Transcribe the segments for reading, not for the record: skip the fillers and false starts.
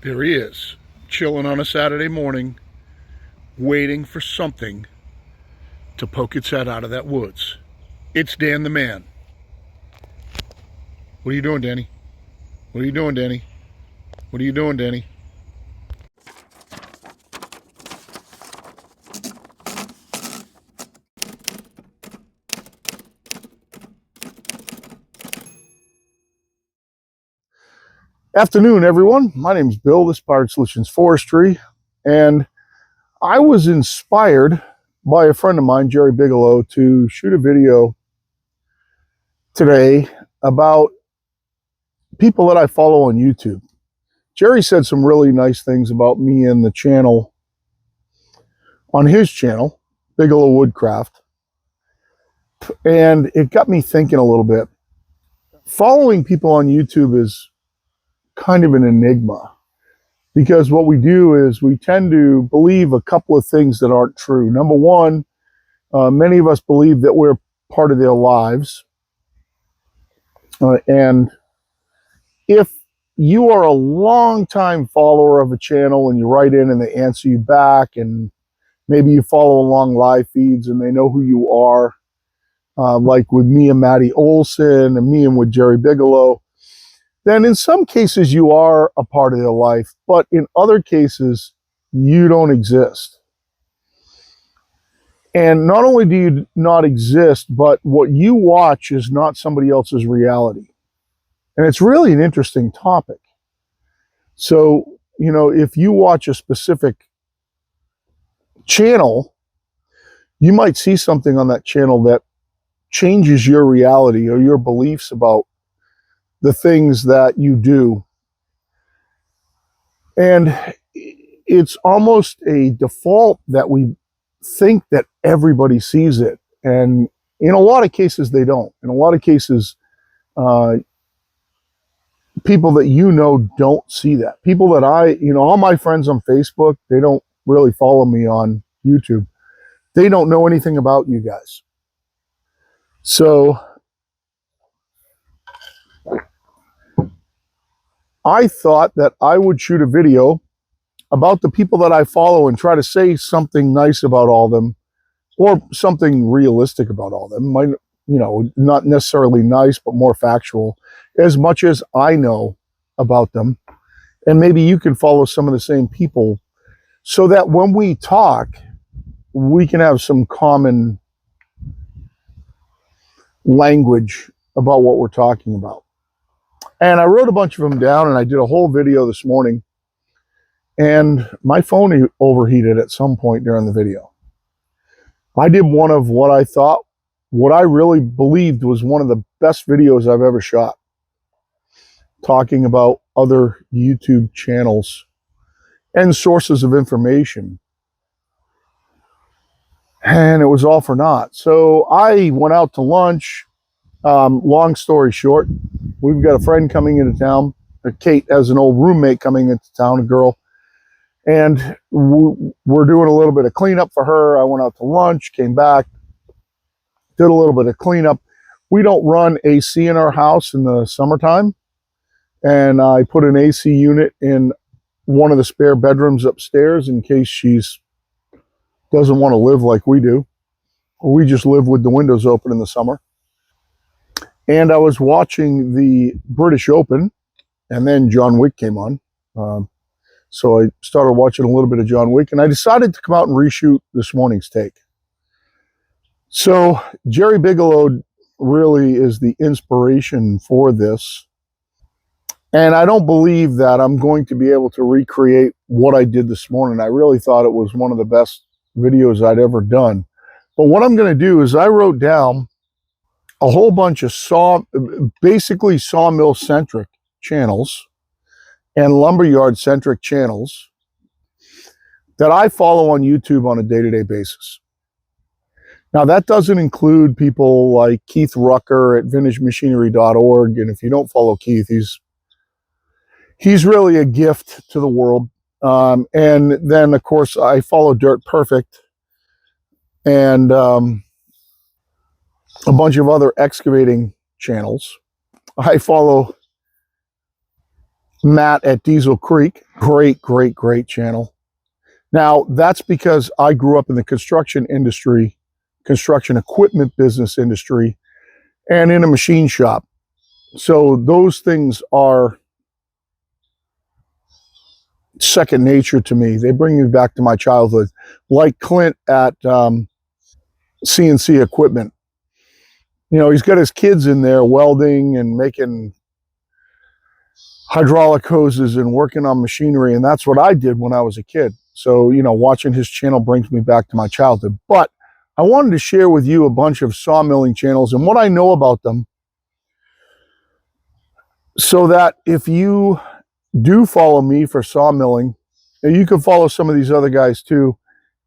There he is, chilling on a Saturday morning, waiting for something to poke its head out of that woods. It's Dan the man. What are you doing, Danny? What are you doing, Danny? What are you doing, Danny? Afternoon, everyone. My name is Bill. This is Pirate Solutions Forestry, and I was inspired by a friend of mine, Jerry Bigelow, to shoot a video today about people that I follow on YouTube. Jerry said some really nice things about me and the channel on his channel, Bigelow Woodcraft, and it got me thinking a little bit. Following people on YouTube is kind of an enigma because what we do is we tend to believe a couple of things that aren't true. Number one, many of us believe that we're part of their lives. And if you are a long-time follower of a channel and you write in and they answer you back, and maybe you follow along live feeds and they know who you are, like with me and Maddie Olson and me and with Jerry Bigelow, then in some cases you are a part of their life, but in other cases you don't exist. And not only do you not exist, but what you watch is not somebody else's reality. And it's really an interesting topic. So, if you watch a specific channel, you might see something on that channel that changes your reality or your beliefs about the things that you do. And it's almost a default that we think that everybody sees it. And in a lot of cases, they don't. In a lot of cases, people that don't see that. People that all my friends on Facebook, they don't really follow me on YouTube. They don't know anything about you guys. So I thought that I would shoot a video about the people that I follow and try to say something nice about all of them, or something realistic about all of them. Might, not necessarily nice, but more factual, as much as I know about them. And maybe you can follow some of the same people so that when we talk, we can have some common language about what we're talking about. And I wrote a bunch of them down and I did a whole video this morning. And my phone overheated at some point during the video. I did one of what I really believed was one of the best videos I've ever shot, talking about other YouTube channels and sources of information. And it was all for naught. So I went out to lunch. Long story short, we've got a friend coming into town. Kate has an old roommate coming into town, a girl. And we're doing a little bit of cleanup for her. I went out to lunch, came back, did a little bit of cleanup. We don't run AC in our house in the summertime. And I put an AC unit in one of the spare bedrooms upstairs in case she's doesn't want to live like we do. We just live with the windows open in the summer. And I was watching the British Open, and then John Wick came on. So I started watching a little bit of John Wick, and I decided to come out and reshoot this morning's take. So Jerry Bigelow really is the inspiration for this. And I don't believe that I'm going to be able to recreate what I did this morning. I really thought it was one of the best videos I'd ever done. But what I'm going to do is I wrote down a whole bunch of basically sawmill centric channels and lumberyard centric channels that I follow on YouTube on a day-to-day basis. Now, that doesn't include people like Keith Rucker at vintagemachinery.org. And if you don't follow Keith, he's really a gift to the world. And then, of course, I follow Dirt Perfect and a bunch of other excavating channels. I follow Matt at Diesel Creek. Great, great, great channel. Now, that's because I grew up in the construction industry, construction equipment business industry, and in a machine shop. So those things are second nature to me. They bring me back to my childhood. Like Clint at CNC Equipment. You know, he's got his kids in there welding and making hydraulic hoses and working on machinery, and that's what I did when I was a kid. So, you know, watching his channel brings me back to my childhood. But I wanted to share with you a bunch of sawmilling channels and what I know about them, so that if you do follow me for sawmilling, you can follow some of these other guys too,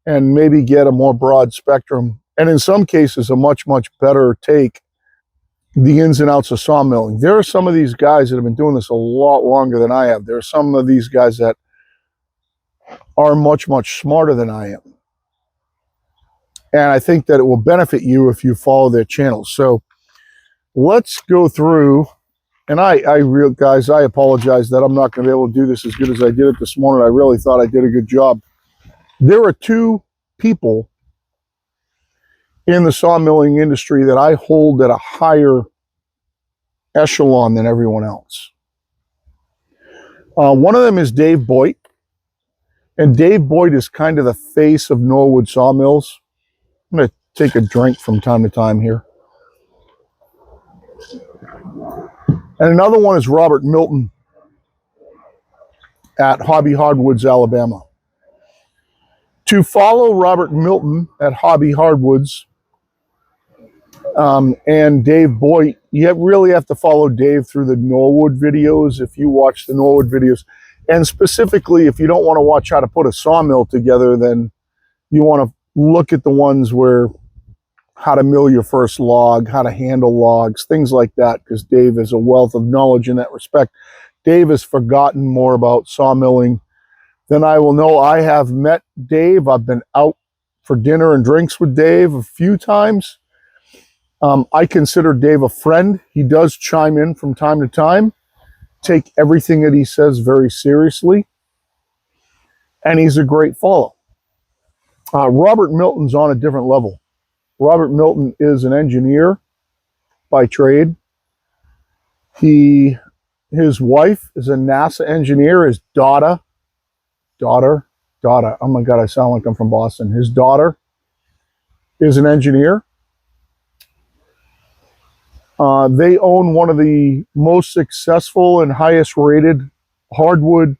and maybe get a more broad spectrum, and in some cases a much, much better take the ins and outs of sawmilling. There are some of these guys that have been doing this a lot longer than I have. There are some of these guys that are much, much smarter than I am. And I think that it will benefit you if you follow their channels. So let's go through, and guys, I apologize that I'm not going to be able to do this as good as I did it this morning. I really thought I did a good job. There are two people in the sawmilling industry that I hold at a higher echelon than everyone else. One of them is Dave Boyd. And Dave Boyd is kind of the face of Norwood sawmills. I'm going to take a drink from time to time here. And another one is Robert Milton at Hobby Hardwoods, Alabama. To follow Robert Milton at Hobby Hardwoods and Dave Boyd, you really have to follow Dave through the Norwood videos if you watch the Norwood videos. And specifically, if you don't want to watch how to put a sawmill together, then you want to look at the ones where how to mill your first log, how to handle logs, things like that, because Dave is a wealth of knowledge in that respect. Dave has forgotten more about sawmilling than I will know. I have met Dave. I've been out for dinner and drinks with Dave a few times. I consider Dave a friend. He does chime in from time to time, take everything that he says very seriously, and he's a great follow. Robert Milton's on a different level. Robert Milton is an engineer by trade. His wife is a NASA engineer. His daughter, oh my God, I sound like I'm from Boston. His daughter is an engineer. They own one of the most successful and highest rated hardwood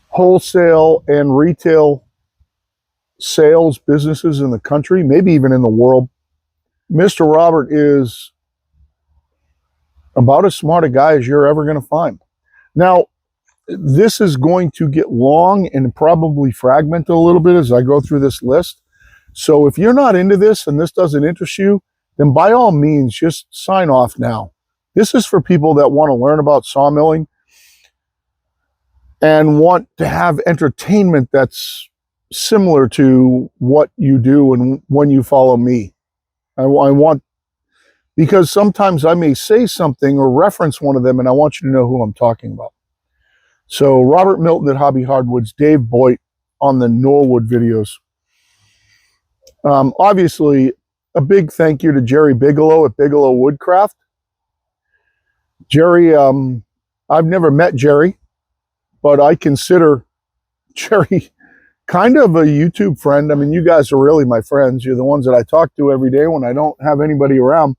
wholesale and retail sales businesses in the country, maybe even in the world. Mr. Robert is about as smart a guy as you're ever going to find. Now, this is going to get long and probably fragmented a little bit as I go through this list. So if you're not into this and this doesn't interest you, then by all means, just sign off now. This is for people that want to learn about sawmilling and want to have entertainment that's similar to what you do and when you follow me. I want, because sometimes I may say something or reference one of them and I want you to know who I'm talking about. So Robert Milton at Hobby Hardwoods, Dave Boyd on the Norwood videos. Obviously, a big thank you to Jerry Bigelow at Bigelow Woodcraft. Jerry, I've never met Jerry, but I consider Jerry kind of a YouTube friend. I mean, you guys are really my friends. You're the ones that I talk to every day when I don't have anybody around.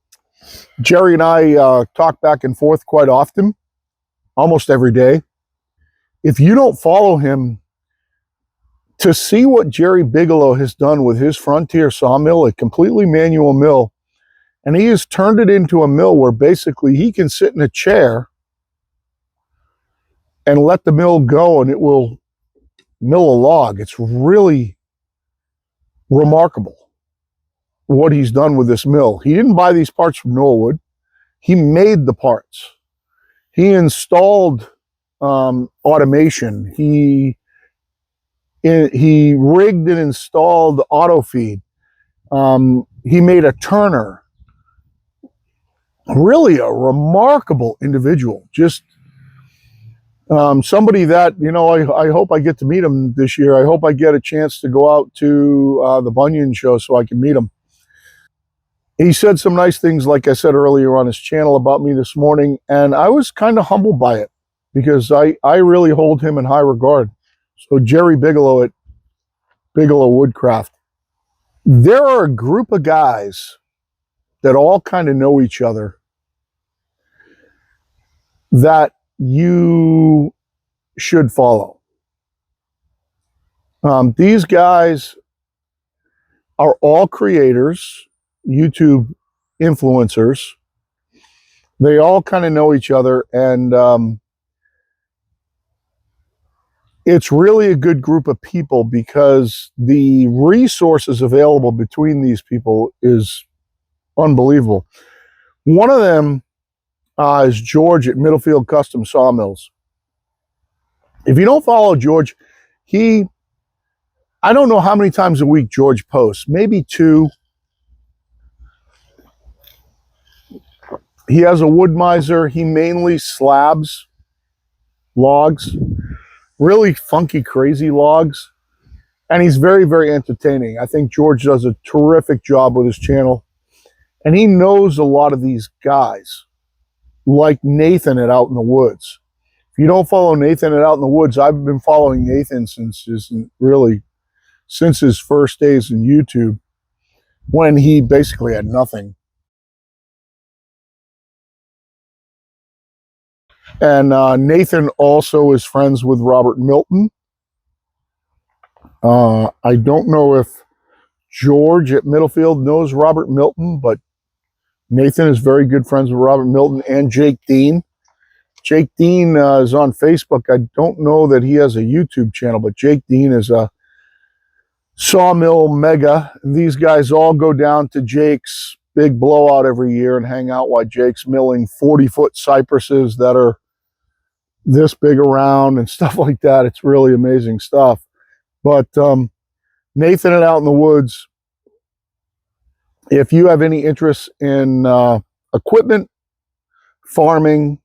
Jerry and I talk back and forth quite often, almost every day. If you don't follow him, to see what Jerry Bigelow has done with his Frontier sawmill, a completely manual mill, and he has turned it into a mill where basically he can sit in a chair and let the mill go and it will mill a log. It's really remarkable what he's done with this mill. He didn't buy these parts from Norwood. He made the parts. He installed automation. He rigged and installed auto feed. He made a turner. Really a remarkable individual. Just Somebody that, I hope I get to meet him this year. I hope I get a chance to go out to the Bunyan show so I can meet him. He said some nice things, like I said earlier, on his channel about me this morning, and I was kind of humbled by it because I really hold him in high regard. So Jerry Bigelow at Bigelow Woodcraft. There are a group of guys that all kind of know each other that you should follow. These guys are all creators, YouTube influencers. They all kind of know each other, and it's really a good group of people because the resources available between these people is unbelievable. One of them is George at Middlefield Custom Sawmills. If you don't follow George, I don't know how many times a week George posts, maybe 2. He has a wood miser. He mainly slabs logs, really funky, crazy logs. And he's very, very entertaining. I think George does a terrific job with his channel. And he knows a lot of these guys, like Nathan at Out in the Woods. If you don't follow Nathan at Out in the Woods, I've been following Nathan since his first days in YouTube, when he basically had nothing. And Nathan also is friends with Robert Milton. I don't know if George at Middlefield knows Robert Milton, but Nathan is very good friends with Robert Milton and Jake Dean. Jake Dean is on Facebook. I don't know that he has a YouTube channel, but Jake Dean is a sawmill mega. These guys all go down to Jake's big blowout every year and hang out while Jake's milling 40-foot cypresses that are this big around and stuff like that. It's really amazing stuff. But Nathan and Out in the Woods, if you have any interest in equipment, farming,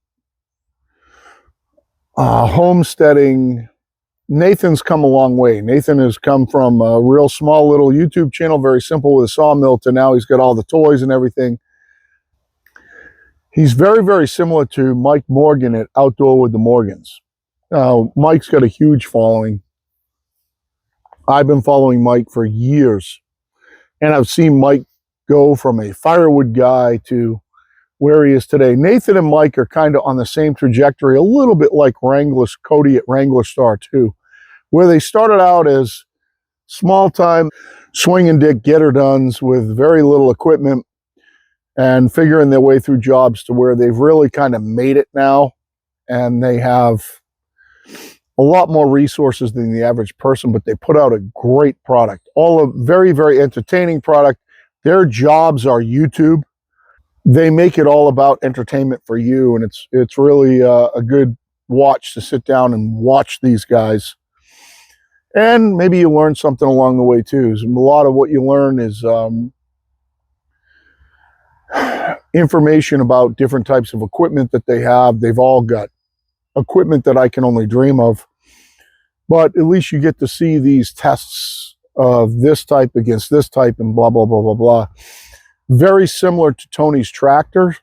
homesteading, Nathan's come a long way. Nathan has come from a real small little YouTube channel, very simple with a sawmill, to now he's got all the toys and everything. He's very, very similar to Mike Morgan at Outdoor with the Morgans. Mike's got a huge following. I've been following Mike for years, and I've seen Mike go from a firewood guy to where he is today. Nathan and Mike are kind of on the same trajectory, a little bit like Cody at Wrangler Star too, where they started out as small-time swing and dick get-her-dones with very little equipment and figuring their way through jobs to where they've really kind of made it now, and they have a lot more resources than the average person, but they put out a great product. All a very, very entertaining product. Their jobs are YouTube. They make it all about entertainment for you, and it's really a good watch to sit down and watch these guys. And maybe you learn something along the way too. So a lot of what you learn is information about different types of equipment that they have. They've all got equipment that I can only dream of. But at least you get to see these tests of this type against this type and blah, blah, blah, blah, blah. Very similar to Tony's tractor.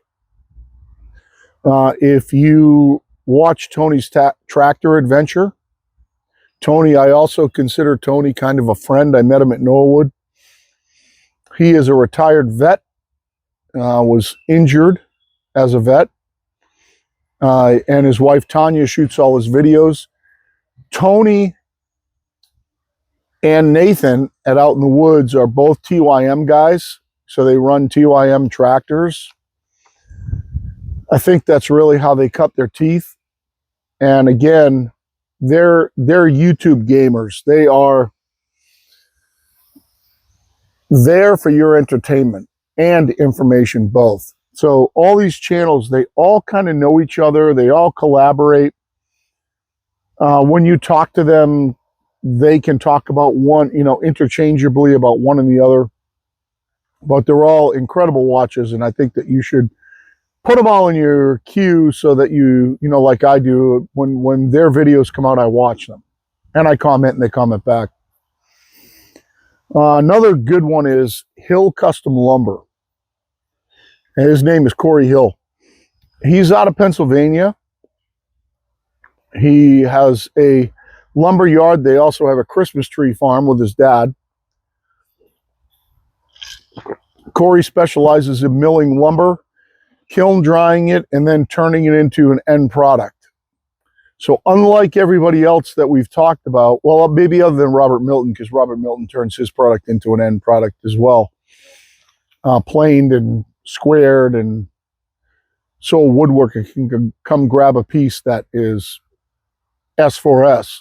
If you watch Tony's tractor adventure, Tony, I also consider Tony kind of a friend. I met him at Norwood. He is a retired vet, was injured as a vet, and his wife Tanya shoots all his videos. Tony and Nathan at Out in the Woods are both TYM guys, so they run TYM tractors. I think that's really how they cut their teeth. And again, they're YouTube gamers. They are there for your entertainment and information both. So all these channels, they all kind of know each other. They all collaborate. When you talk to them, they can talk about one, interchangeably about one and the other. But they're all incredible watches, and I think that you should put them all in your queue so that you know, like I do, when their videos come out, I watch them and I comment and they comment back. Another good one is Hill Custom Lumber. And his name is Corey Hill. He's out of Pennsylvania. He has a lumber yard. They also have a Christmas tree farm with his dad. Corey specializes in milling lumber, kiln drying it, and then turning it into an end product. So unlike everybody else that we've talked about, well, maybe other than Robert Milton, because Robert Milton turns his product into an end product as well, planed and squared, and so a woodworker can come grab a piece that is S4S.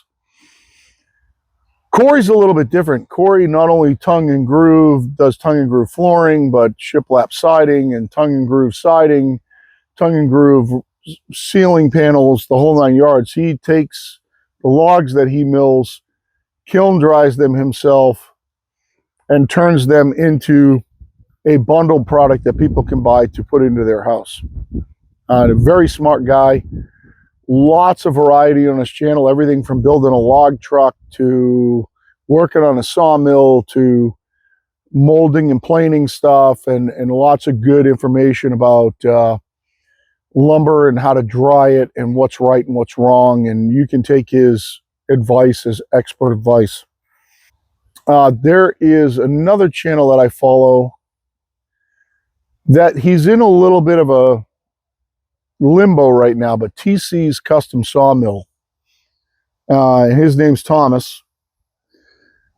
Corey's a little bit different. Corey not only does tongue and groove flooring, but shiplap siding and tongue and groove siding, tongue and groove ceiling panels, the whole 9 yards. He takes the logs that he mills, kiln dries them himself, and turns them into a bundled product that people can buy to put into their house. A very smart guy. Lots of variety on his channel, everything from building a log truck to working on a sawmill to molding and planing stuff, and lots of good information about lumber and how to dry it and what's right and what's wrong. And you can take his advice as expert advice. There is another channel that I follow that he's in a little bit of a limbo right now, but TC's Custom Sawmill. His name's Thomas.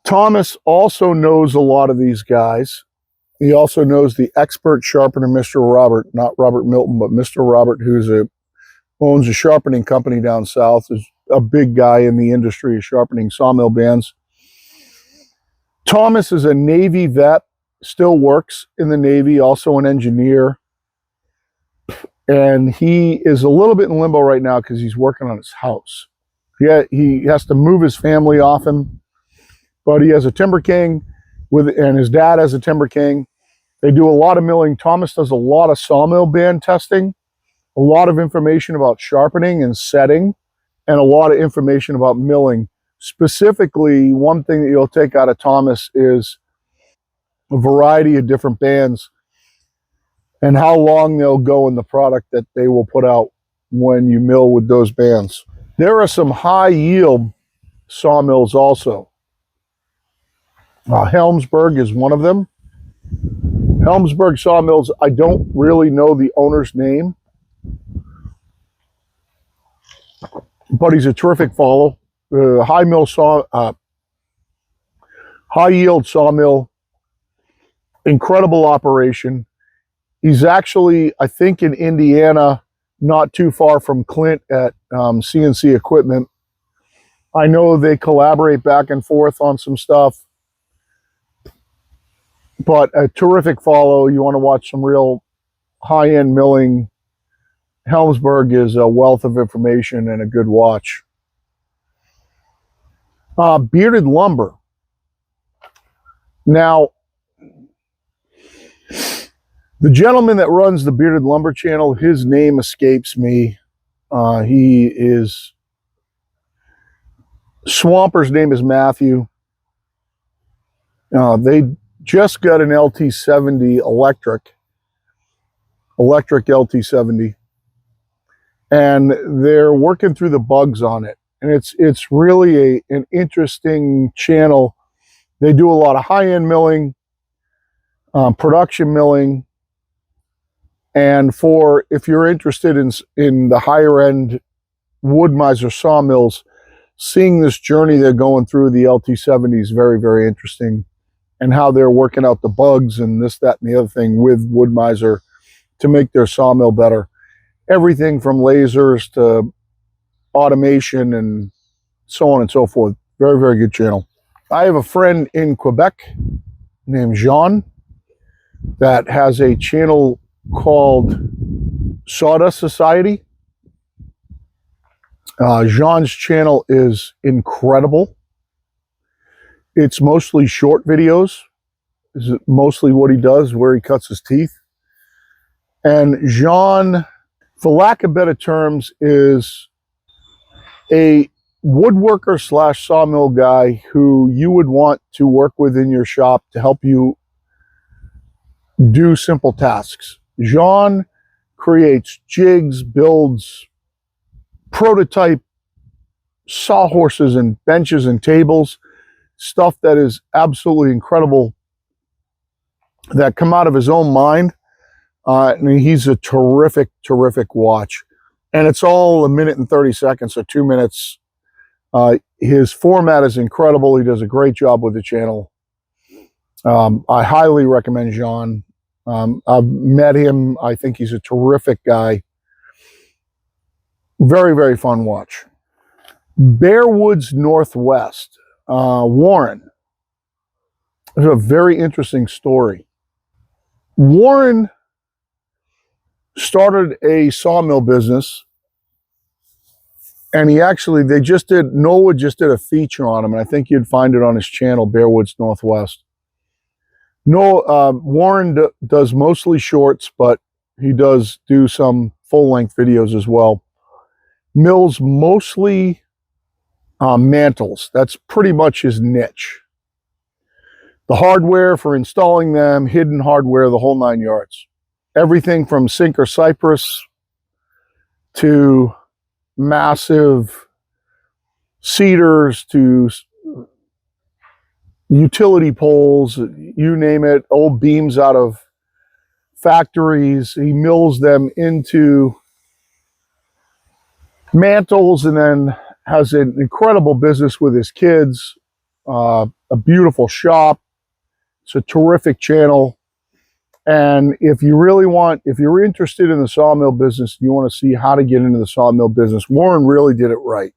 Thomas also knows a lot of these guys. He also knows the expert sharpener, Mr. Robert, not Robert Milton, but Mr. Robert, owns a sharpening company down south, is a big guy in the industry of sharpening sawmill bands. Thomas is a Navy vet, still works in the Navy, also an engineer. And he is a little bit in limbo right now because he's working on his house. He has to move his family off him, but he has a Timber King and his dad has a Timber King. They do a lot of milling. Thomas does a lot of sawmill band testing, a lot of information about sharpening and setting, and a lot of information about milling. Specifically, one thing that you'll take out of Thomas is a variety of different bands and how long they'll go in the product that they will put out when you mill with those bands. There are some high yield sawmills also. Helmsburg is one of them. Helmsburg Sawmills, I don't really know the owner's name, but he's a terrific follow. High yield sawmill, incredible operation. He's actually, I think, in Indiana, not too far from Clint at CNC Equipment. I know they collaborate back and forth on some stuff, but a terrific follow. You want to watch some real high-end milling. Helmsburg is a wealth of information and a good watch. Bearded Lumber. Now, the gentleman that runs the Bearded Lumber channel, his name escapes me. Swamper's name is Matthew. They just got an LT70 electric LT70, and they're working through the bugs on it. And it's really an interesting channel. They do a lot of high-end milling, production milling, and if you're interested in the higher end Wood-Mizer sawmills, seeing this journey they're going through the LT70 is very, very interesting, and how they're working out the bugs and this, that, and the other thing with Wood-Mizer to make their sawmill better. Everything from lasers to automation and so on and so forth. Very, very good channel. I have a friend in Quebec named Jean that has a channel called Sawdust Society. Jean's channel is incredible. It's mostly short videos. Is mostly what he does, where he cuts his teeth. And Jean, for lack of better terms, is a woodworker slash sawmill guy who you would want to work with in your shop to help you do simple tasks. Jean creates jigs, builds prototype sawhorses and benches and tables, stuff that is absolutely incredible that come out of his own mind. And he's a terrific, terrific watch. And it's all 1 minute and 30 seconds, so 2 minutes. His format is incredible. He does a great job with the channel. I highly recommend Jean. I've met him. I think he's a terrific guy. Very, very fun watch. Bearwoods Northwest, Warren. It's a very interesting story. Warren started a sawmill business, and Norwood just did a feature on him, and I think you'd find it on his channel, Bearwoods Northwest. No, Warren does mostly shorts, but he does do some full-length videos as well. Mills mostly mantles. That's pretty much his niche. The hardware for installing them, hidden hardware, the whole 9 yards. Everything from sinker cypress to massive cedars to utility poles, you name it, old beams out of factories. He mills them into mantles and then has an incredible business with his kids, a beautiful shop. It's a terrific channel. And if you're interested in the sawmill business, you want to see how to get into the sawmill business, Warren really did it right.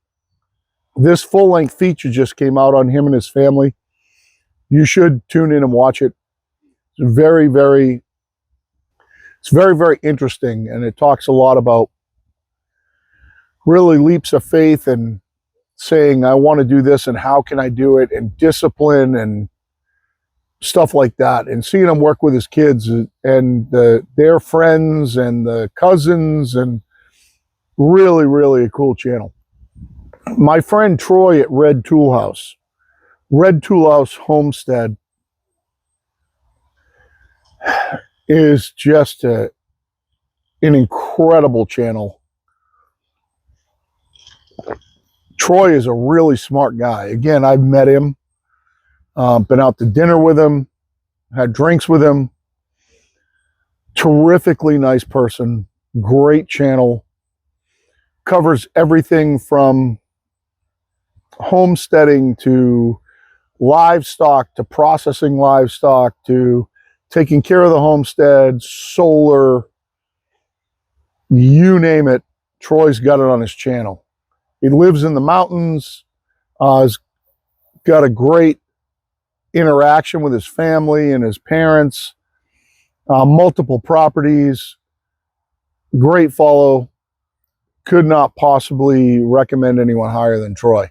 This full-length feature just came out on him and his family. You should tune in and watch it. It's very, very interesting, and it talks a lot about really leaps of faith and saying, I want to do this, and how can I do it, and discipline and stuff like that. And seeing him work with his kids and their friends and the cousins, and really, really a cool channel. My friend Troy at Red Tool House Homestead is just an incredible channel. Troy is a really smart guy. Again, I've met him, been out to dinner with him, had drinks with him. Terrifically nice person, great channel. Covers everything from homesteading to livestock to processing livestock to taking care of the homestead, solar, you name it. Troy's got it on his channel. He lives in the mountains, has got a great interaction with his family and his parents, multiple properties, great follow. Could not possibly recommend anyone higher than Troy.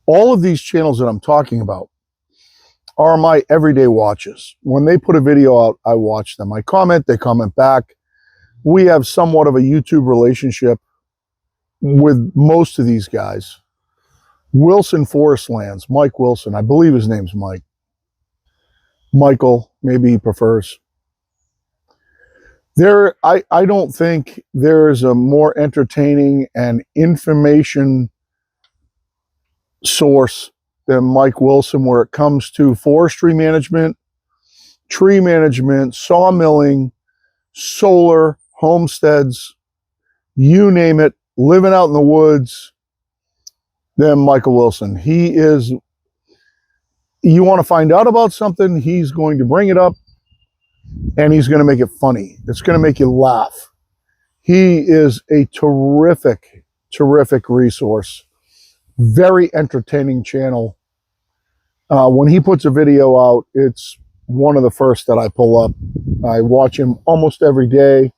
All of these channels that I'm talking about are my everyday watches. When they put a video out, I watch them. I comment, they comment back. We have somewhat of a YouTube relationship with most of these guys. Wilson Forestlands, Mike Wilson, I believe his name's Mike. Michael, maybe he prefers. I don't think there is a more entertaining and information source than Mike Wilson when it comes to forestry management, tree management, sawmilling, solar, homesteads, you name it, living out in the woods. Then Michael Wilson. You want to find out about something, he's going to bring it up, and he's going to make it funny. It's going to make you laugh. He is a terrific, terrific resource. Very entertaining channel. When he puts a video out, it's one of the first that I pull up. I watch him almost every day.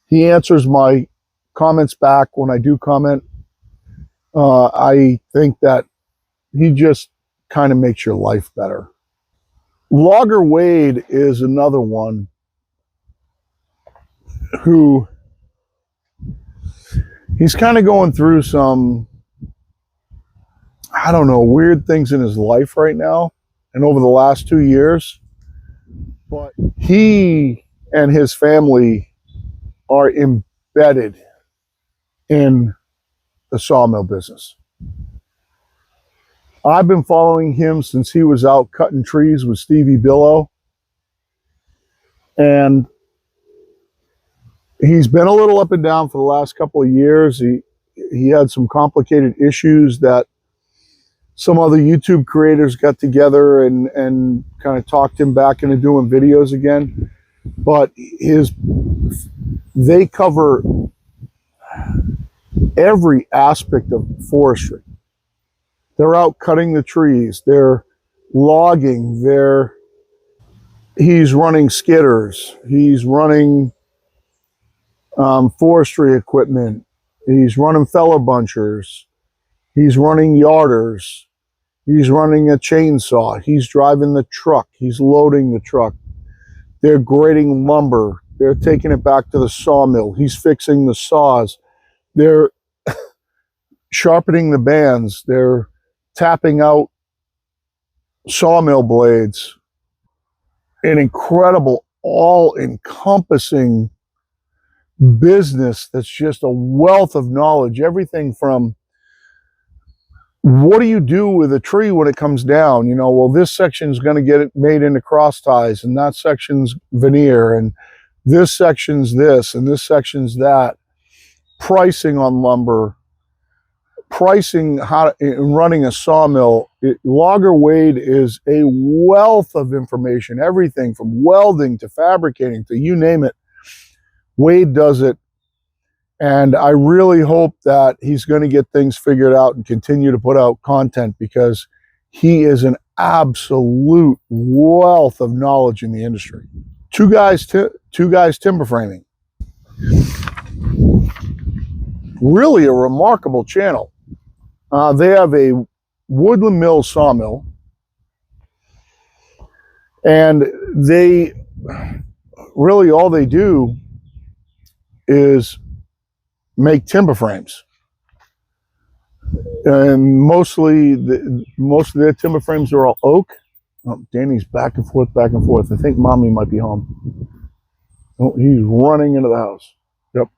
He answers my comments back when I do comment. I think that he just kind of makes your life better. Logger Wade is another one who he's kind of going through some, I don't know, weird things in his life right now and over the last 2 years. But he and his family are embedded in the sawmill business. I've been following him since he was out cutting trees with Stevie Billow. And he's been a little up and down for the last couple of years. He had some complicated issues that some other YouTube creators got together and kind of talked him back into doing videos again. But they cover every aspect of forestry. They're out cutting the trees, they're logging, he's running skidders, he's running forestry equipment, he's running feller bunchers, he's running yarders, he's running a chainsaw, he's driving the truck, he's loading the truck, they're grading lumber, they're taking it back to the sawmill, he's fixing the saws, they're sharpening the bands, they're tapping out sawmill blades. An incredible, all-encompassing business that's just a wealth of knowledge. Everything from what do you do with a tree when it comes down? You know, well, this section's going to get it made into cross ties, and that section's veneer, and this section's this, and this section's that. Pricing on lumber, pricing how running a sawmill. Logger Wade is a wealth of information, everything from welding to fabricating to you name it. Wade does it, and I really hope that he's going to get things figured out and continue to put out content, because he is an absolute wealth of knowledge in the industry. Two guys timber framing. Really a remarkable channel. They have a Woodland Mill sawmill, and they really, all they do is make timber frames, and most of their timber frames are all oak. Oh, Danny's back and forth, back and forth. I think mommy might be home. Oh, he's running into the house. Yep.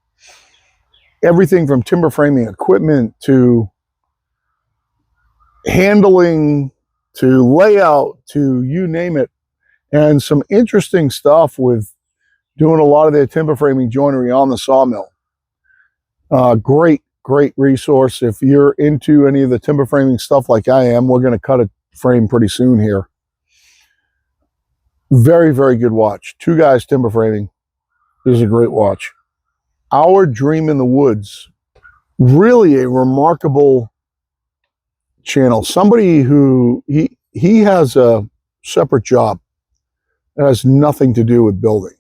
Everything from timber framing equipment to handling to layout to you name it, and some interesting stuff with doing a lot of their timber framing joinery on the sawmill. Great resource if you're into any of the timber framing stuff like I am. We're going to cut a frame pretty soon here. Very good watch. Two guys timber framing. This is a great watch. Our Dream in the Woods. Really a remarkable channel. Somebody who he has a separate job that has nothing to do with building.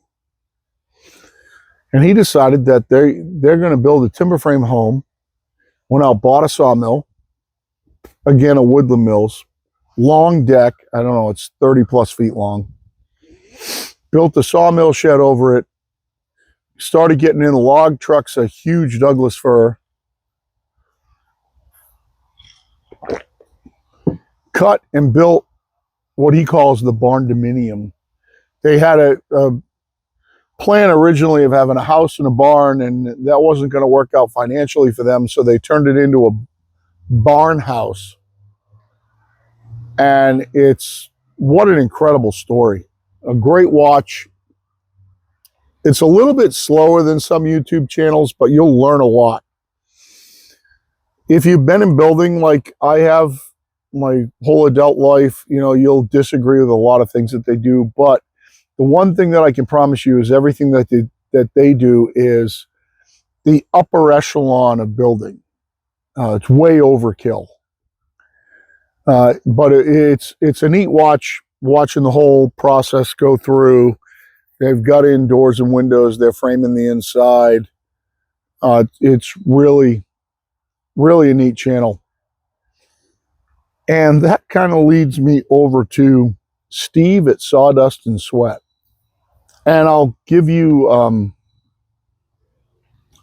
And he decided that they're going to build a timber frame home. Went out, bought a sawmill. Again, a Woodland Mills. Long deck. I don't know, it's 30 plus feet long. Built the sawmill shed over it. Started getting in log trucks, a huge Douglas fir. Cut and built what he calls the barn dominium. They had a plan originally of having a house and a barn, and that wasn't going to work out financially for them, so they turned it into a barn house. And it's, what an incredible story. A great watch. It's a little bit slower than some YouTube channels, but you'll learn a lot. If you've been in building like I have my whole adult life, you know, you'll disagree with a lot of things that they do, but the one thing that I can promise you is everything that they do is the upper echelon of building. It's way overkill. But it's a neat watch, watching the whole process go through. They've got in doors and windows. They're framing the inside. It's really a neat channel. And that kind of leads me over to Steve at Sawdust and Sweat. And I'll give you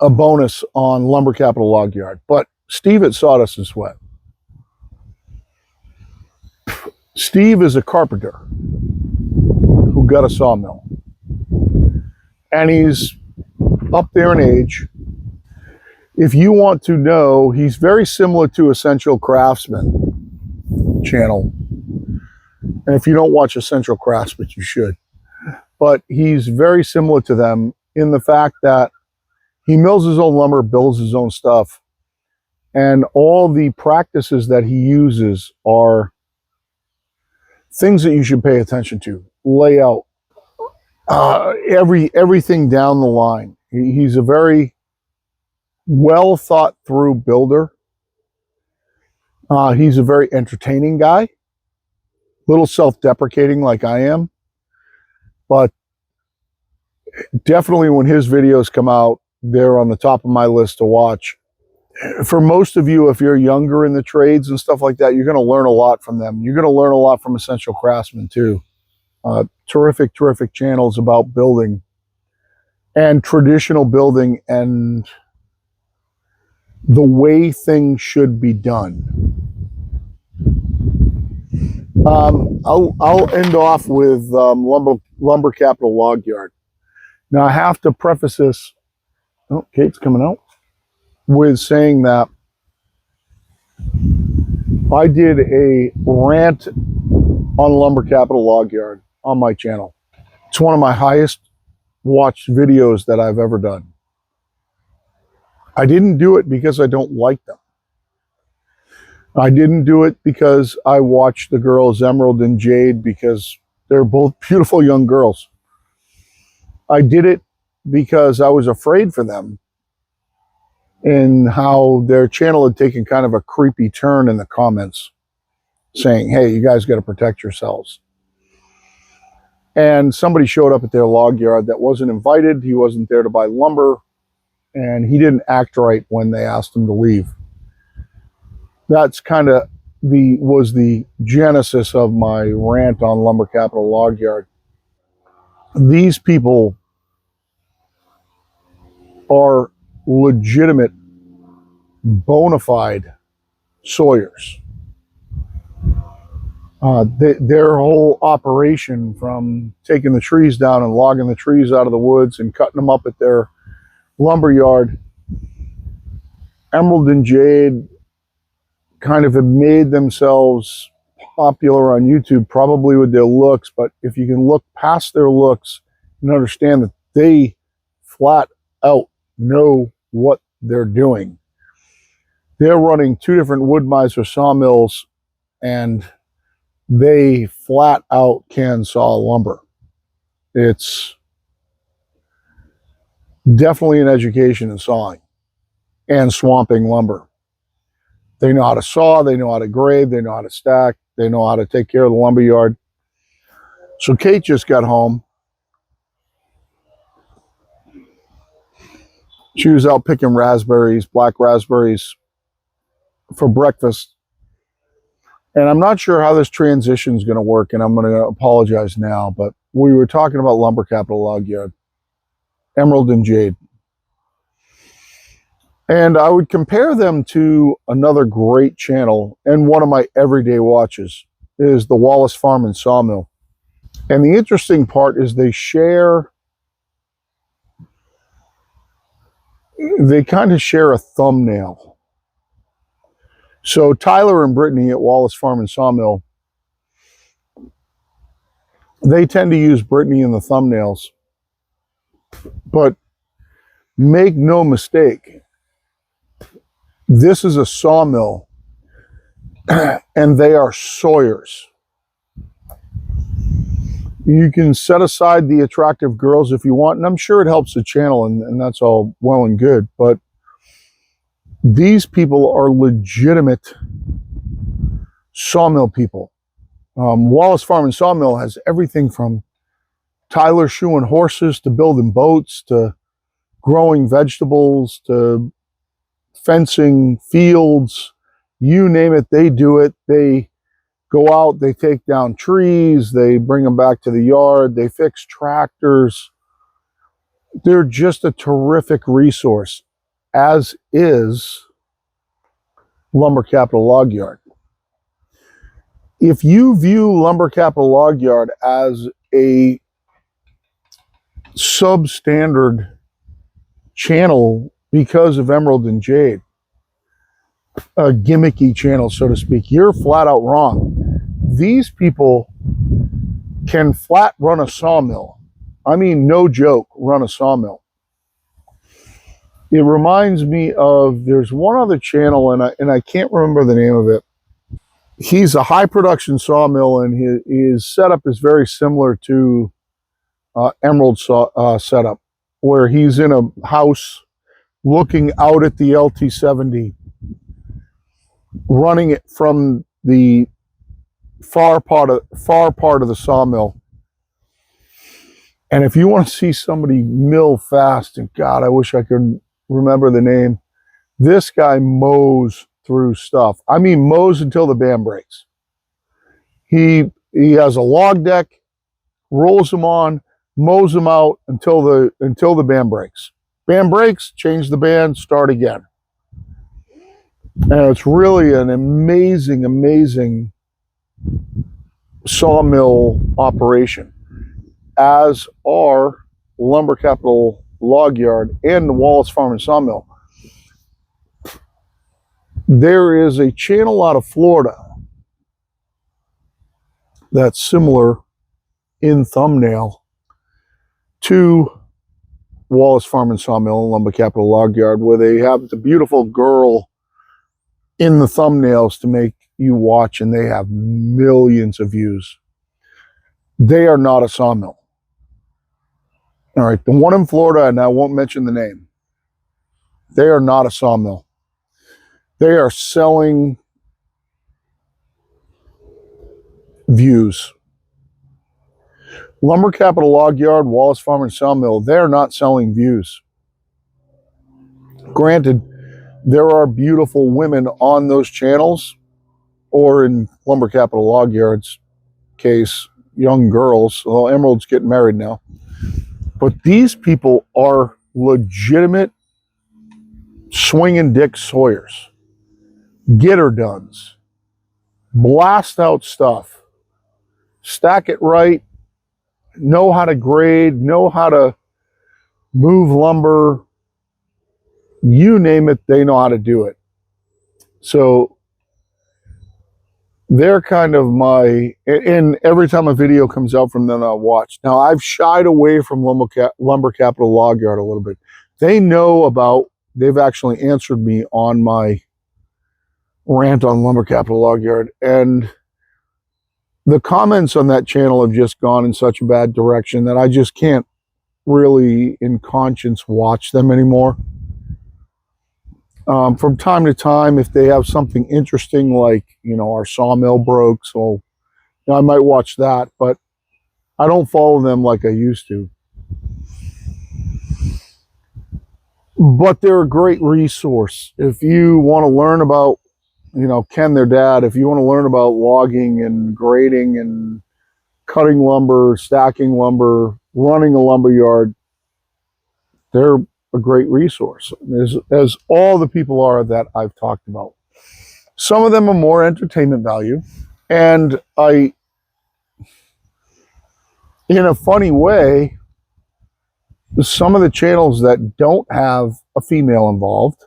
a bonus on Lumber Capital Log Yard. But Steve at Sawdust and Sweat. Steve is a carpenter who got a sawmill. And he's up there in age. If you want to know, he's very similar to Essential Craftsman channel. And if you don't watch Essential Craftsman, you should. But he's very similar to them in the fact that he mills his own lumber, builds his own stuff. And all the practices that he uses are things that you should pay attention to. Layout, everything down the line. He's a very well thought through builder. He's a very entertaining guy, little self-deprecating like I am, but definitely when his videos come out, they're on the top of my list to watch. For most of you, if you're younger in the trades and stuff like that, you're going to learn a lot from them. You're going to learn a lot from Essential Craftsman too. Terrific channels about building and traditional building and the way things should be done. I'll end off with Lumber Capital Log Yard. Now I have to preface this. Oh, Kate's coming out. With saying that I did a rant on Lumber Capital Log Yard on my channel. It's one of my highest watched videos that I've ever done. I didn't do it because I don't like them. I didn't do it because I watched the girls Emerald and Jade because they're both beautiful young girls. I did it because I was afraid for them and how their channel had taken kind of a creepy turn in the comments saying, hey, you guys got to protect yourselves. And somebody showed up at their log yard that wasn't invited. He wasn't there to buy lumber, and he didn't act right when they asked him to leave. That's kind of was the genesis of my rant on Lumber Capital Log Yard. These people are legitimate, bona fide sawyers. Their whole operation, from taking the trees down and logging the trees out of the woods and cutting them up at their lumber yard, Emerald and Jade kind of have made themselves popular on YouTube, probably with their looks, but if you can look past their looks and understand that they flat out know what they're doing. They're running 2 different wood miser sawmills, and they flat out can saw lumber. It's definitely an education in sawing and swamping lumber. They know how to saw, they know how to grade, they know how to stack, they know how to take care of the lumber yard. So Kate just got home. She was out picking raspberries, black raspberries, for breakfast. And I'm not sure how this transition is going to work, and I'm going to apologize now, but we were talking about Lumber Capital Log Yard, Emerald and Jade. And I would compare them to another great channel, and one of my everyday watches is the Wallace Farm and Sawmill. And the interesting part is they kind of share a thumbnail. So Tyler and Brittany at Wallace Farm and Sawmill, they tend to use Brittany in the thumbnails. But make no mistake, this is a sawmill, and they are sawyers. You can set aside the attractive girls if you want, and I'm sure it helps the channel, and that's all well and good, but these people are legitimate sawmill people. Wallace Farm and Sawmill has everything from Tyler shoeing horses to building boats to growing vegetables to fencing fields. You name it, they do it. They go out, they take down trees, they bring them back to the yard, they fix tractors. They're just a terrific resource. as is Lumber Capital Log Yard. If you view Lumber Capital Log Yard as a substandard channel because of Emerald and Jade, a gimmicky channel, so to speak, you're flat out wrong. These people can flat run a sawmill. I mean, no joke, run a sawmill. It reminds me of, there's one other channel, and I can't remember the name of it. He's a high production sawmill, and his setup is very similar to Emerald setup, where he's in a house looking out at the LT70, running it from the far part of the sawmill. And if you want to see somebody mill fast, and God, I wish I could remember the name, this guy mows through stuff. I mean, mows until the band breaks. He has a log deck, rolls them on, mows them out until the band breaks. Band breaks, change the band, start again. And it's really an amazing, amazing sawmill operation, as are Lumber Capital Log Yard and the Wallace Farm and Sawmill. There is a channel out of Florida that's similar in thumbnail to Wallace Farm and Sawmill and Lumber Capital Log Yard, where they have the beautiful girl in the thumbnails to make you watch, and they have millions of views. They are not a sawmill. All right, the one in Florida, and I won't mention the name, they are not a sawmill. They are selling views. Lumber Capital Log Yard, Wallace Farm and Sawmill, they're not selling views. Granted, there are beautiful women on those channels, or in Lumber Capital Log Yard's case, young girls. Well, Emerald's getting married now. But these people are legitimate swinging Dick Sawyers, get her dones, blast out stuff, stack it right, know how to grade, know how to move lumber, you name it, they know how to do it. So they're kind of my, and every time a video comes out from them, I'll watch. Now, I've shied away from Lumber Capital Log Yard a little bit. They know about, they've actually answered me on my rant on Lumber Capital Log Yard, and the comments on that channel have just gone in such a bad direction that I just can't really in conscience watch them anymore. From time to time, if they have something interesting, like, you know, our sawmill broke, so you know, I might watch that, but I don't follow them like I used to. But they're a great resource. If you want to learn about, you know, Ken, their dad, if you want to learn about logging and grading and cutting lumber, stacking lumber, running a lumber yard, they're a great resource, as all the people are that I've talked about. Some of them are more entertainment value, and I, in a funny way, some of the channels that don't have a female involved,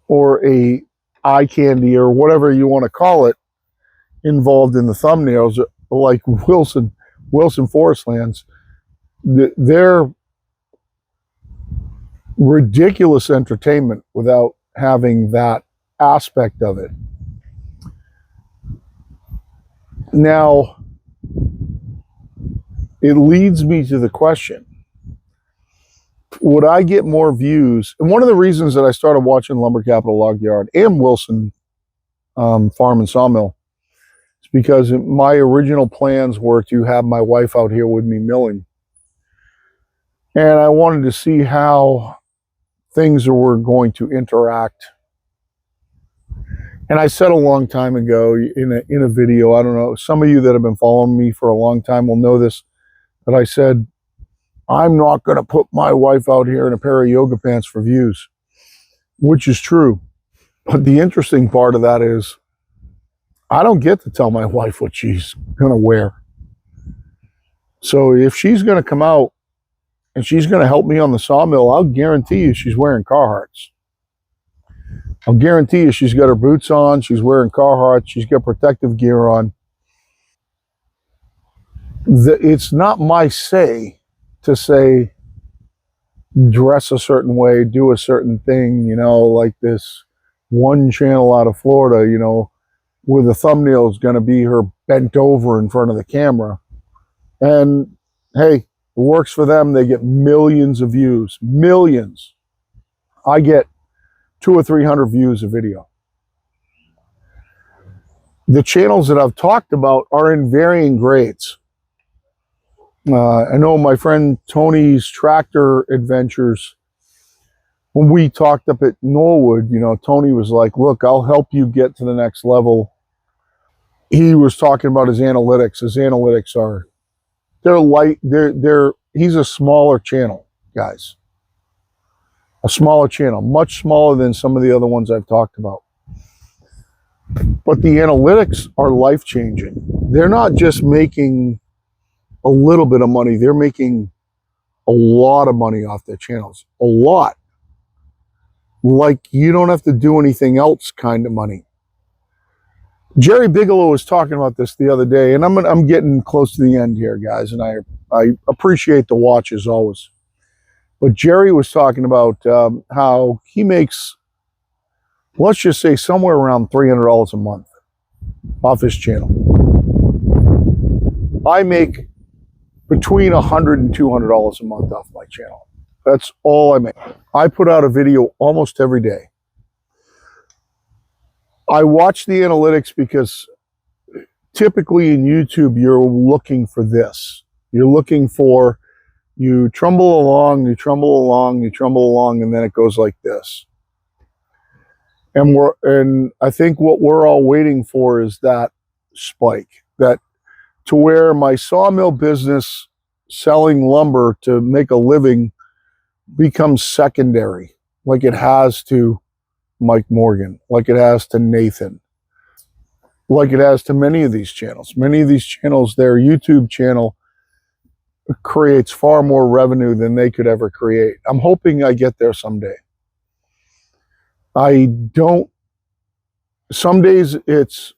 or a eye candy, or whatever you want to call it, involved in the thumbnails, like Wilson Forestlands, they're ridiculous entertainment without having that aspect of it. Now, it leads me to the question, would I get more views? And one of the reasons that I started watching Lumber Capital Log Yard and Wilson Farm and Sawmill is because my original plans were to have my wife out here with me milling. And I wanted to see how things were going to interact. And I said a long time ago in a video, I don't know, some of you that have been following me for a long time will know this, that I said, I'm not going to put my wife out here in a pair of yoga pants for views. which is true. But the interesting part of that is I don't get to tell my wife what she's going to wear. So if she's going to come out and she's going to help me on the sawmill, I'll guarantee you she's wearing Carhartts. I'll guarantee you she's got her boots on, she's wearing Carhartts, she's got protective gear on. It's not my say to say dress a certain way, do a certain thing, like this one channel out of Florida, where the thumbnail is going to be her bent over in front of the camera. And hey, it works for them. They get millions of views, millions. I get 200 or 300 views a video. The channels that I've talked about are in varying grades. I know my friend Tony's tractor adventures, when we talked up at Norwood, Tony was like, look, I'll help you get to the next level. He was talking about his analytics. His analytics are, they're light. He's a smaller channel, guys. A smaller channel, much smaller than some of the other ones I've talked about. But the analytics are life-changing. They're not just making a little bit of money. They're making a lot of money off their channels. A lot. Like you don't have to do anything else kind of money. Jerry Bigelow was talking about this the other day, and I'm getting close to the end here, guys, and I appreciate the watch as always. But Jerry was talking about how he makes, let's just say, somewhere around $300 a month off his channel. I make between $100 and $200 a month off my channel. That's all I make. I put out a video almost every day. I watch the analytics because typically in YouTube, you're looking for this. You're looking for, you trumble along, you trumble along, you trumble along, and then it goes like this. And I think what we're all waiting for is that spike, that to where my sawmill business selling lumber to make a living becomes secondary, like it has to Mike Morgan, like it has to Nathan, like it has to many of these channels. Many of these channels, their YouTube channel creates far more revenue than they could ever create. I'm hoping I get there someday. Some days it's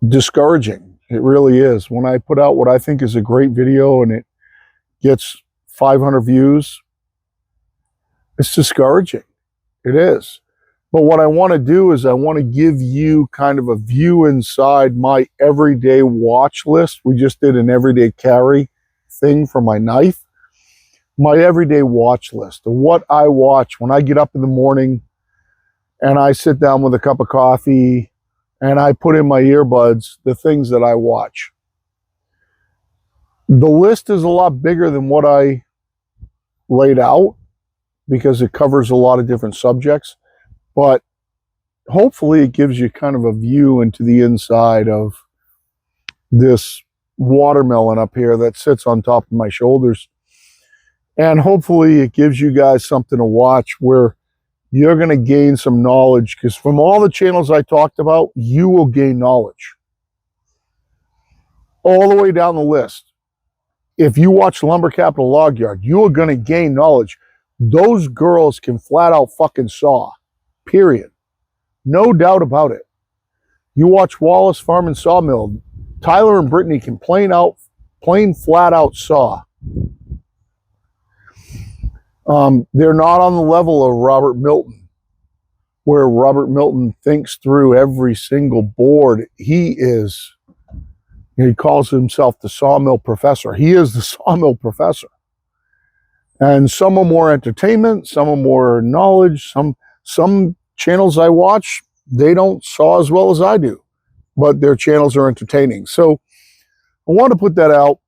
discouraging. It really is. When I put out what I think is a great video and it gets 500 views, it's discouraging. It is. But what I want to do is I want to give you kind of a view inside my everyday watch list. We just did an everyday carry thing for my knife. My everyday watch list of what I watch when I get up in the morning and I sit down with a cup of coffee and I put in my earbuds, the things that I watch. The list is a lot bigger than what I laid out because it covers a lot of different subjects, but hopefully it gives you kind of a view into the inside of this watermelon up here that sits on top of my shoulders. And hopefully it gives you guys something to watch where you're going to gain some knowledge, because from all the channels I talked about, you will gain knowledge all the way down the list. If you watch Lumber Capital Log Yard, you are going to gain knowledge. Those girls can flat out fucking saw, period. No doubt about it. You watch Wallace Farm and Sawmill, Tyler and Brittany can plain flat out saw. They're not on the level of Robert Milton, where Robert Milton thinks through every single board. He calls himself the sawmill professor. He is the sawmill professor. And some are more entertainment, some are more knowledge. Some channels I watch, they don't saw as well as I do, but their channels are entertaining. So I want to put that out.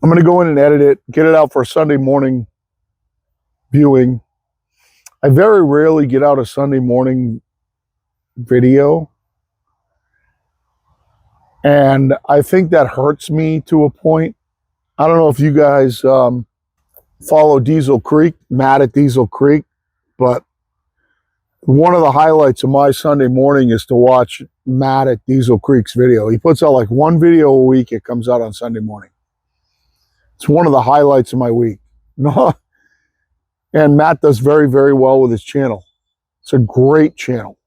I'm going to go in and edit it, get it out for a Sunday morning viewing. I very rarely get out a Sunday morning video. And I think that hurts me to a point. I don't know if you guys follow Diesel Creek, Matt at Diesel Creek. but one of the highlights of my Sunday morning is to watch Matt at Diesel Creek's video. He puts out like one video a week. It comes out on Sunday morning. It's one of the highlights of my week. No, and Matt does very, very well with his channel. It's a great channel.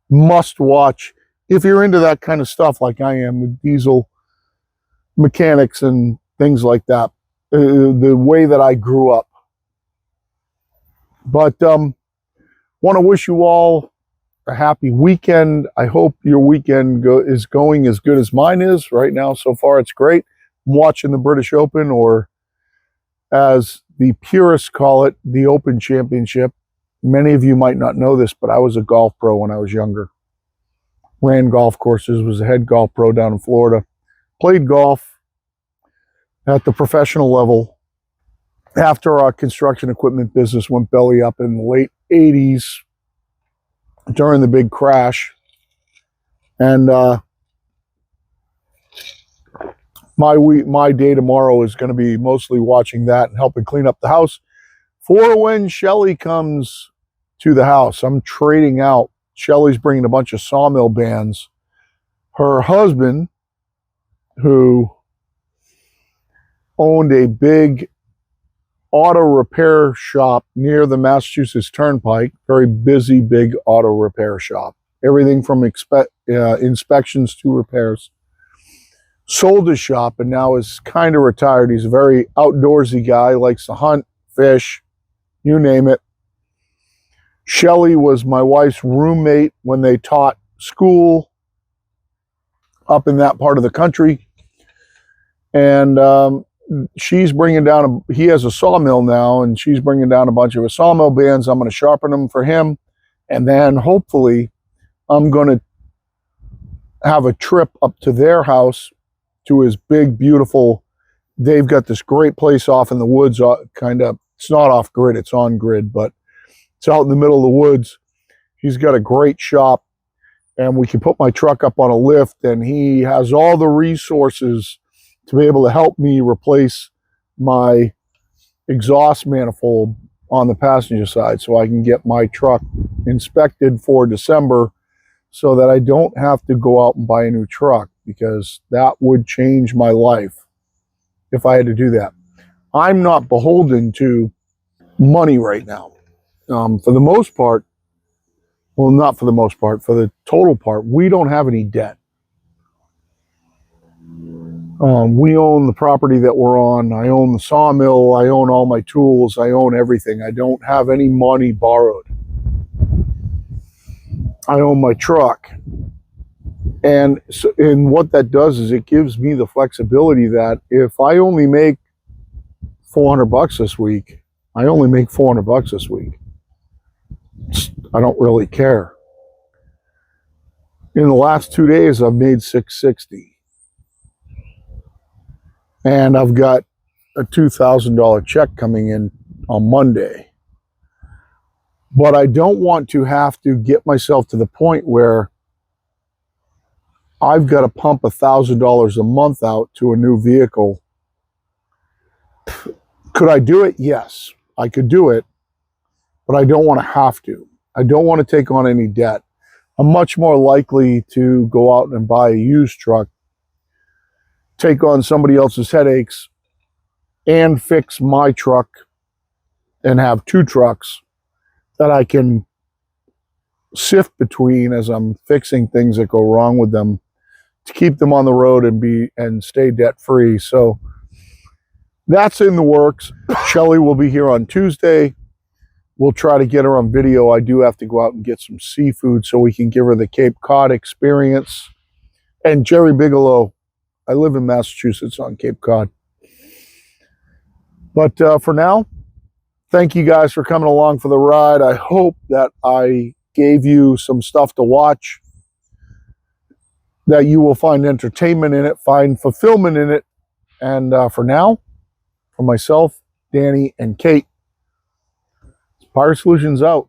Must watch if you're into that kind of stuff like I am, with diesel mechanics and things like that. The way that I grew up. But want to wish you all a happy weekend. I hope your weekend is going as good as mine is right now. So far, it's great. I'm watching the British Open, or as the purists call it, the Open Championship. Many of you might not know this, but I was a golf pro when I was younger. Ran golf courses, was a head golf pro down in Florida. Played golf at the professional level after our construction equipment business went belly up in the late 80s during the big crash. And my day tomorrow is going to be mostly watching that and helping clean up the house for when Shelly comes to the house. I'm trading out. Shelly's bringing a bunch of sawmill bands. Her husband, who owned a big auto repair shop near the Massachusetts Turnpike, very busy, big auto repair shop. Everything from inspections to repairs. Sold his shop and now is kind of retired. He's a very outdoorsy guy, likes to hunt, fish, you name it. Shelly was my wife's roommate when they taught school up in that part of the country. And she's bringing down, he has a sawmill now, and she's bringing down a bunch of his sawmill bands. I'm going to sharpen them for him. And then hopefully I'm going to have a trip up to their house, to his big, beautiful, they've got this great place off in the woods, kind of, it's not off grid, it's on grid, but it's out in the middle of the woods. He's got a great shop, and we can put my truck up on a lift, and he has all the resources to be able to help me replace my exhaust manifold on the passenger side so I can get my truck inspected for December so that I don't have to go out and buy a new truck, because that would change my life if I had to do that. I'm not beholden to money right now. For the most part, well, not for the most part, for the total part, we don't have any debt. We own the property that we're on. I own the sawmill. I own all my tools. I own everything. I don't have any money borrowed. I own my truck. And what that does is it gives me the flexibility that if I only make $400 this week, I only make $400 this week. I don't really care. In the last 2 days, I've made $660. And I've got a $2,000 check coming in on Monday. But I don't want to have to get myself to the point where I've got to pump $1,000 a month out to a new vehicle. Could I do it? Yes, I could do it, but I don't want to have to. I don't want to take on any debt. I'm much more likely to go out and buy a used truck, take on somebody else's headaches, and fix my truck and have two trucks that I can sift between as I'm fixing things that go wrong with them to keep them on the road and stay debt free. So that's in the works. Shelly will be here on Tuesday. We'll try to get her on video. I do have to go out and get some seafood so we can give her the Cape Cod experience. And Jerry Bigelow, I live in Massachusetts on Cape Cod. But for now, thank you guys for coming along for the ride. I hope that I gave you some stuff to watch, that you will find entertainment in it, find fulfillment in it. And for now, for myself, Danny, and Kate, Pirate Solutions out.